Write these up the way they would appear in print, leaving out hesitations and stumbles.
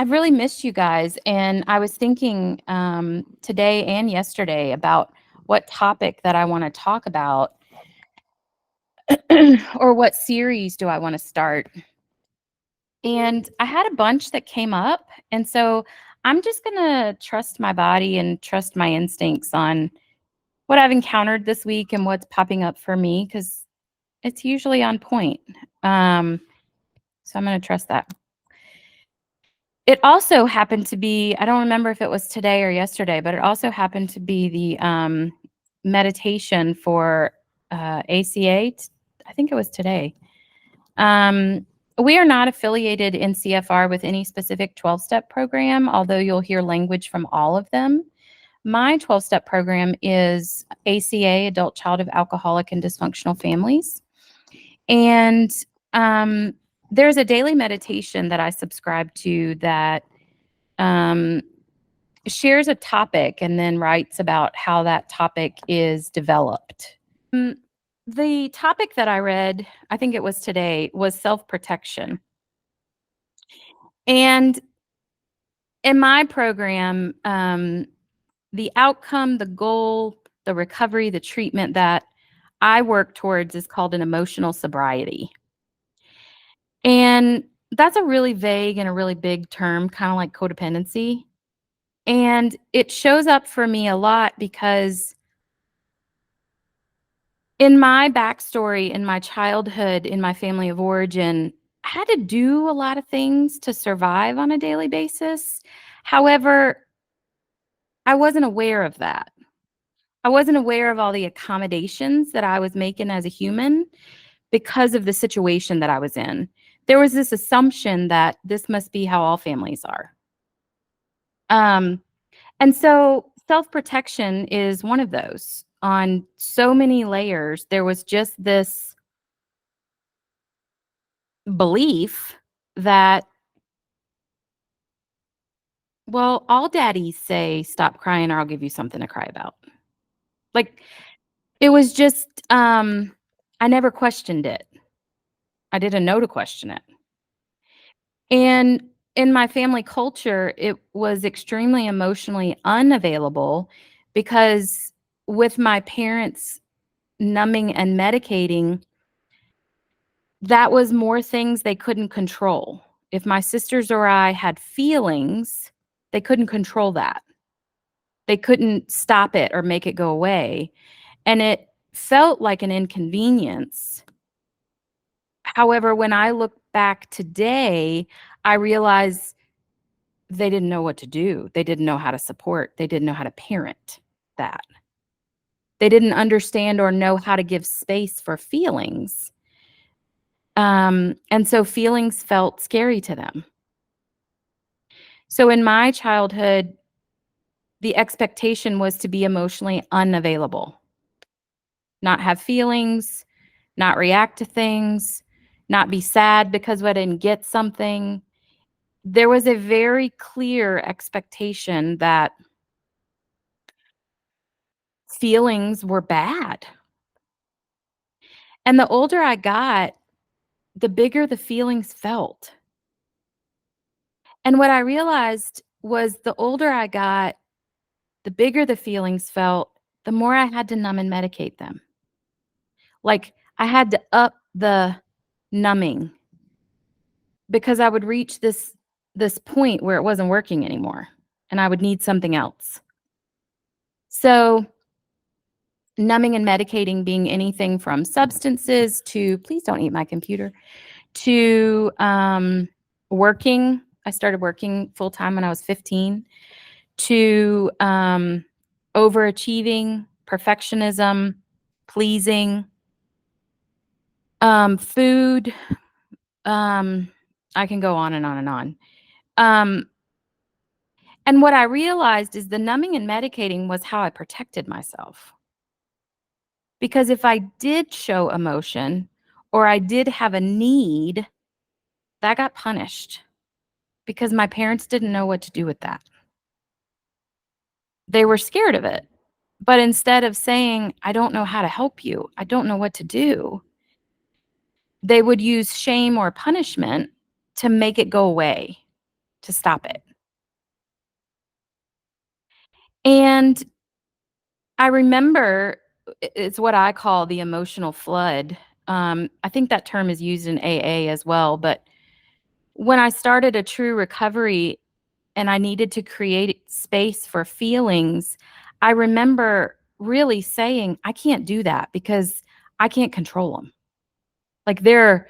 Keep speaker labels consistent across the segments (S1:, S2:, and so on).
S1: I've really missed you guys, and I was thinking today and yesterday about what topic that I want to talk about, or what series do I want to start. And I had a bunch that came up, and so I'm just gonna trust my body and trust my instincts on what I've encountered this week and what's popping up for me because it's usually on point. Um, so I'm gonna trust that. It also happened to be, I don't remember if it was today or yesterday, but it also happened to be the meditation for ACA. I think it was today. Um, we are not affiliated in CFR with any specific 12-step program, although you'll hear language from all of them. My 12-step program is ACA, Adult Child of Alcoholic and Dysfunctional Families. And there's a daily meditation that I subscribe to that um, shares a topic and then writes about how that topic is developed. The topic that I read, I think it was today, was self-protection. And in my program, the outcome, the goal, the recovery, the treatment that I work towards is called an emotional sobriety. And that's a really vague and a really big term, kind of like codependency. And it shows up for me a lot because in my backstory, in my childhood, in my family of origin, I had to do a lot of things to survive on a daily basis. However, I wasn't aware of that. I wasn't aware of all the accommodations that I was making as a human because of the situation that I was in. There was this assumption that this must be how all families are. Um, and so self protection is one of those. On so many layers, there was just this belief that, well, all daddies say, stop crying or I'll give you something to cry about. Like, it was just, I never questioned it. I didn't know to question it. And in my family culture, it was extremely emotionally unavailable because with my parents numbing and medicating, that was more things they couldn't control. If my sisters or I had feelings, they couldn't control that. They couldn't stop it or make it go away. And it felt like an inconvenience. However, when I look back today, I realize they didn't know what to do. They didn't know how to support. They didn't know how to parent that. They didn't understand or know how to give space for feelings. And so feelings felt scary to them. So in my childhood, the expectation was to be emotionally unavailable, not have feelings, not react to things, not be sad because I didn't get something. There was a very clear expectation that feelings were bad. And the older I got, the bigger the feelings felt. And what I realized was the older I got, the bigger the feelings felt, the more I had to numb and medicate them. Like I had to up the numbing because I would reach this point where it wasn't working anymore and I would need something else. So numbing and medicating being anything from substances to, please don't eat my computer, to working. I started working full time when I was 15, to overachieving, perfectionism, pleasing, food. I can go on and on and on. And what I realized is the numbing and medicating was how I protected myself. Because if I did show emotion or I did have a need, that got punished because my parents didn't know what to do with that. They were scared of it. But instead of saying, I don't know how to help you, I don't know what to do, they would use shame or punishment to make it go away. to stop it. And I remember it's what I call the emotional flood. I think that term is used in AA as well. But when I started a true recovery and I needed to create space for feelings, I remember really saying, I can't do that because I can't control them. Like they're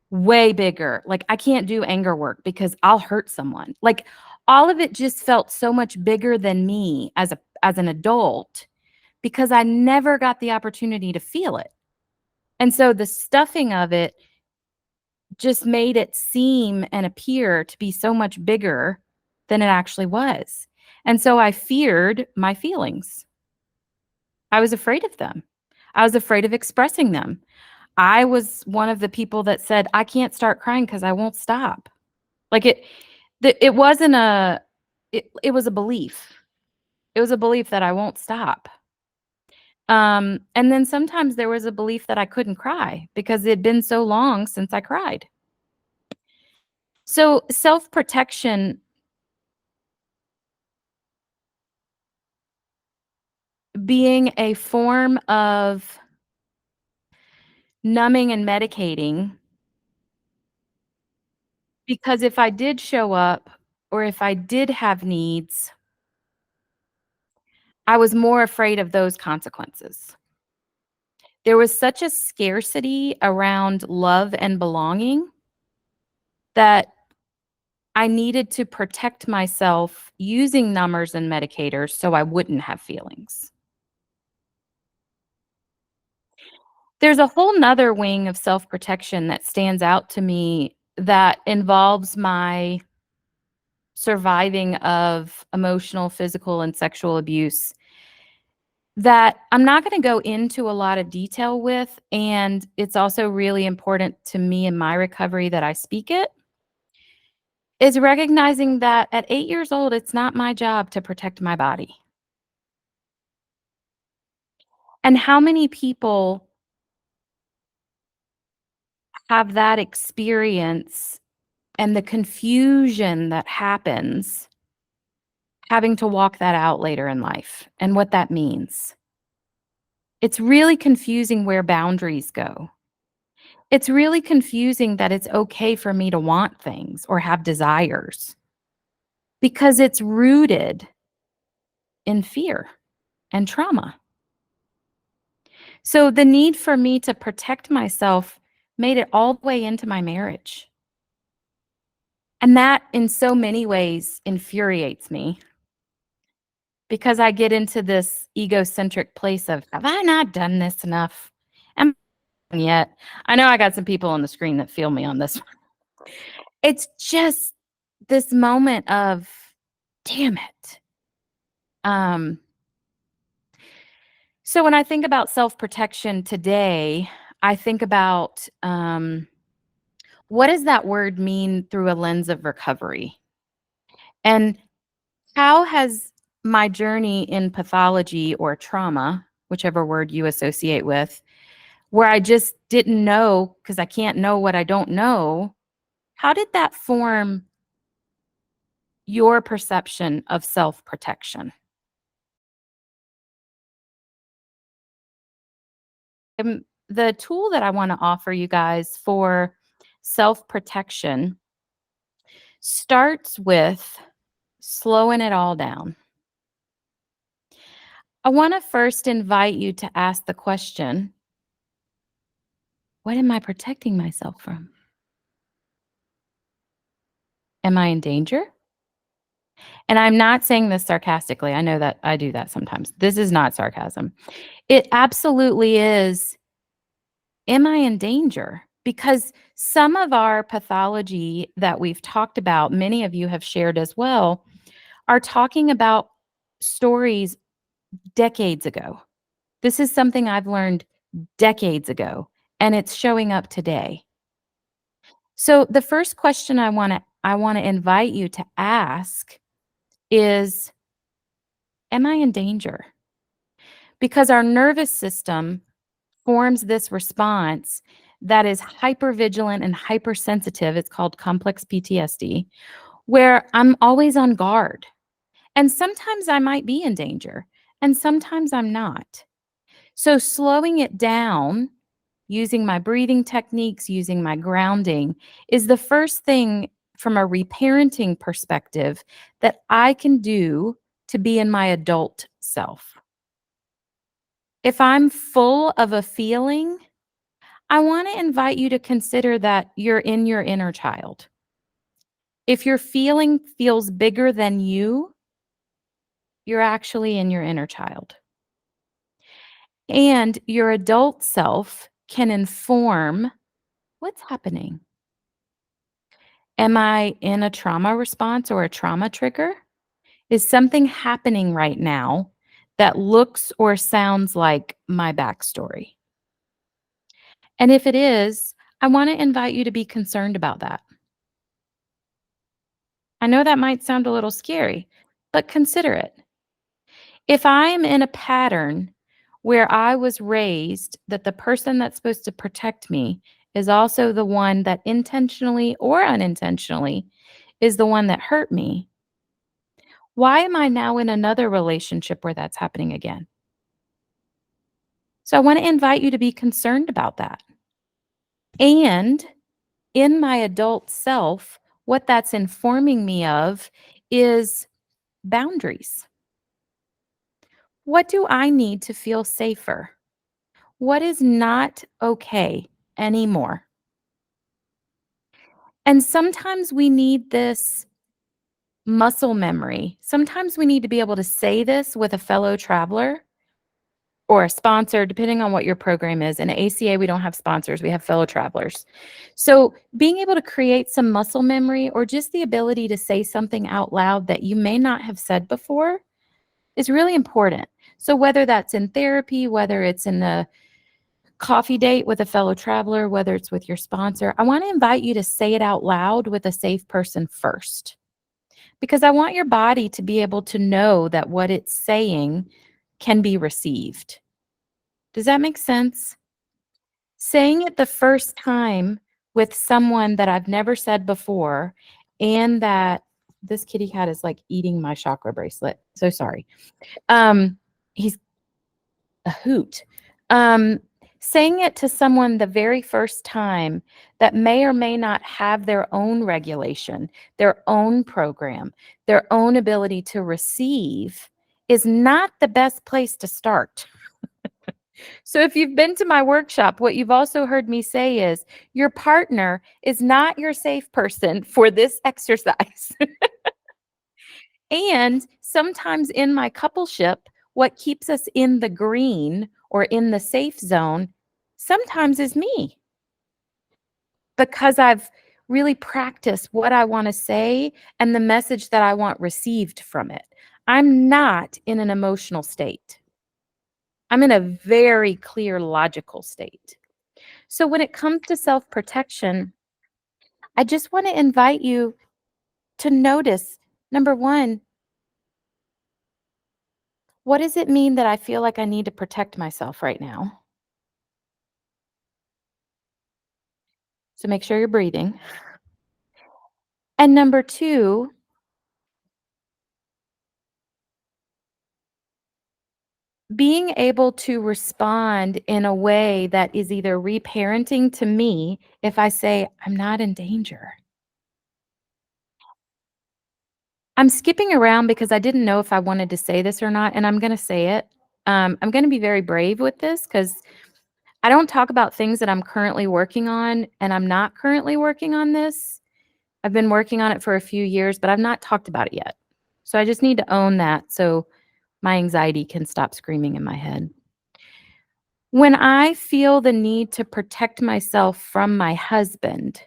S1: way bigger. Like I can't do anger work because I'll hurt someone. Like all of it just felt so much bigger than me as an adult because I never got the opportunity to feel it. And so the stuffing of it just made it seem and appear to be so much bigger than it actually was. And so I feared my feelings. I was afraid of them. I was afraid of expressing them. I was one of the people that said, I can't start crying because I won't stop. Like it wasn't it was a belief. It was a belief that I won't stop. And then sometimes there was a belief that I couldn't cry because it had been so long since I cried. So self-protection being a form of numbing and medicating, because if I did show up or if I did have needs, I was more afraid of those consequences. There was such a scarcity around love and belonging that I needed to protect myself using numbers and medicators so I wouldn't have feelings. There's a whole nother wing of self-protection that stands out to me that involves my surviving of emotional, physical, and sexual abuse that I'm not gonna go into a lot of detail with, and it's also really important to me in my recovery that I speak it, is recognizing that at 8 years old, it's not my job to protect my body. And how many people have that experience and the confusion that happens having to walk that out later in life and what that means? It's really confusing where boundaries go. It's really confusing that it's okay for me to want things or have desires because it's rooted in fear and trauma. So the need for me to protect myself made it all the way into my marriage. And that, in so many ways, infuriates me because I get into this egocentric place of, have I not done this enough? Am I yet? I know I got some people on the screen that feel me on this. It's just this moment of, damn it. Um, so when I think about self-protection today, I think about what does that word mean through a lens of recovery? And how has my journey in pathology or trauma, whichever word you associate with, where I just didn't know because I can't know what I don't know, how did that form your perception of self-protection? The tool that I want to offer you guys for self-protection starts with slowing it all down. I want to first invite you to ask the question, what am I protecting myself from? Am I in danger? And I'm not saying this sarcastically. I know that I do that sometimes. This is not sarcasm. It absolutely is. Am I in danger? Because some of our pathology that we've talked about, many of you have shared as well, are talking about stories decades ago. This is something I've learned decades ago, and it's showing up today. So the first question I want to invite you to ask is, am I in danger? Because our nervous system forms this response that is hypervigilant and hypersensitive. It's called complex PTSD, where I'm always on guard. And sometimes I might be in danger, and sometimes I'm not. So, slowing it down, using my breathing techniques, using my grounding is the first thing from a reparenting perspective that I can do to be in my adult self. If I'm full of a feeling, I want to invite you to consider that you're in your inner child. If your feeling feels bigger than you're actually in your inner child. And your adult self can inform what's happening. Am I in a trauma response or a trauma trigger? Is something happening right now that looks or sounds like my backstory? And if it is, I want to invite you to be concerned about that. I know that might sound a little scary, but consider it. If I am in a pattern where I was raised that the person that's supposed to protect me is also the one that intentionally or unintentionally is the one that hurt me, why am I now in another relationship where that's happening again? So I want to invite you to be concerned about that. And in my adult self, what that's informing me of is boundaries. What do I need to feel safer? What is not okay anymore? And sometimes we need this muscle memory. Sometimes we need to be able to say this with a fellow traveler or a sponsor, depending on what your program is. In ACA, we don't have sponsors, we have fellow travelers. So, being able to create some muscle memory or just the ability to say something out loud that you may not have said before is really important. So, whether that's in therapy, whether it's in the coffee date with a fellow traveler, whether it's with your sponsor, I want to invite you to say it out loud with a safe person first. Because I want your body to be able to know that what it's saying can be received. Does that make sense? Saying it the first time with someone that I've never said before, and that this kitty cat is like eating my chakra bracelet. So sorry. He's a hoot. Um, Saying it to someone the very first time that may or may not have their own regulation, their own program, their own ability to receive is not the best place to start. So if you've been to my workshop, what you've also heard me say is your partner is not your safe person for this exercise. And sometimes in my coupleship, what keeps us in the green or in the safe zone sometimes is me because I've really practiced what I want to say and the message that I want received from it. I'm not in an emotional state. I'm in a very clear, logical state. So when it comes to self protection, I just want to invite you to notice number one, what does it mean that I feel like I need to protect myself right now? So make sure you're breathing. And number two, being able to respond in a way that is either reparenting to me if I say, I'm not in danger. I'm skipping around because I didn't know if I wanted to say this or not, and I'm going to say it. I'm going to be very brave with this because I don't talk about things that I'm currently working on, and I'm not currently working on this. I've been working on it for a few years, but I've not talked about it yet. So I just need to own that so my anxiety can stop screaming in my head. When I feel the need to protect myself from my husband,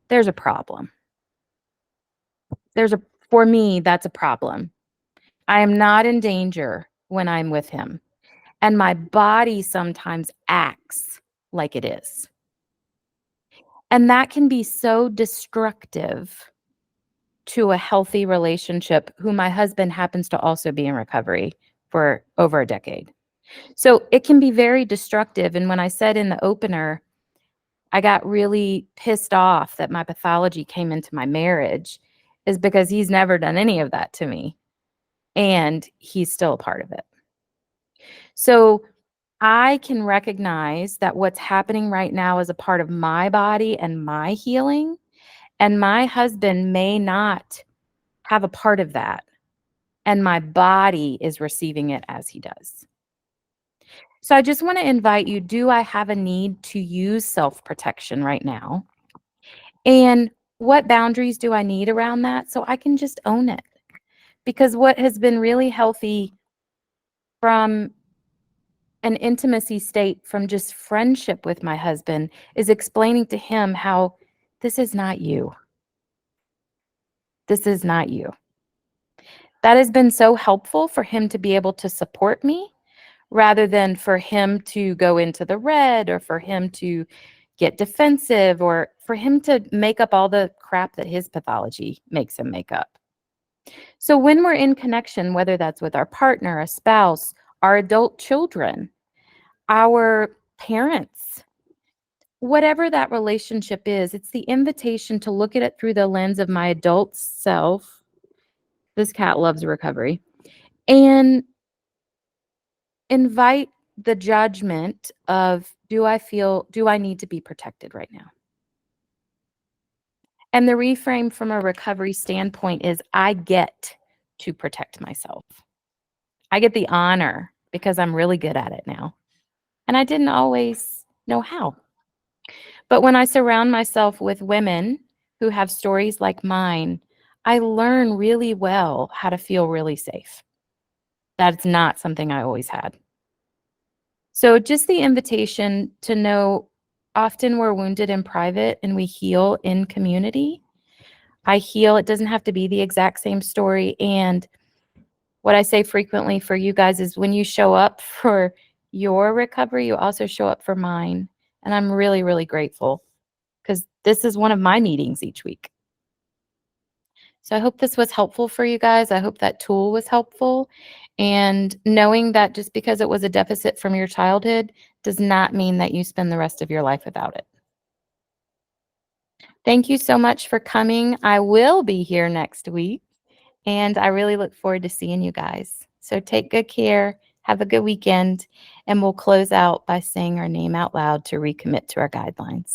S1: there's a problem. There's a For me, that's a problem. I am not in danger when I'm with him, and my body sometimes acts like it is. And that can be so destructive to a healthy relationship who my husband happens to also be in recovery for over a decade. So it can be very destructive. And when I said in the opener, I got really pissed off that my pathology came into my marriage, is because he's never done any of that to me, and he's still a part of it. So I can recognize that what's happening right now is a part of my body and my healing, and my husband may not have a part of that, and my body is receiving it as he does. So I just want to invite you, do I have a need to use self-protection right now? And what boundaries do I need around that so I can just own it? Because what has been really healthy from an intimacy state, from just friendship with my husband, is explaining to him how this is not you. This is not you. That has been so helpful for him to be able to support me rather than for him to go into the red or for him to get defensive or for him to make up all the crap that his pathology makes him make up. So when we're in connection, whether that's with our partner, a spouse, our adult children, our parents, whatever that relationship is, it's the invitation to look at it through the lens of my adult self. This cat loves recovery. And invite the judgment of, do I need to be protected right now? And the reframe from a recovery standpoint is, I get to protect myself. I get the honor because I'm really good at it now. And I didn't always know how. But when I surround myself with women who have stories like mine, I learn really well how to feel really safe. That's not something I always had. So just the invitation to know, often we're wounded in private and we heal in community. I heal, it doesn't have to be the exact same story. And what I say frequently for you guys is, when you show up for your recovery, you also show up for mine. And I'm really, really grateful because this is one of my meetings each week. So I hope this was helpful for you guys. I hope that tool was helpful. And knowing that just because it was a deficit from your childhood does not mean that you spend the rest of your life without it. Thank you so much for coming. I will be here next week, and I really look forward to seeing you guys. So take good care, have a good weekend, and we'll close out by saying our name out loud to recommit to our guidelines.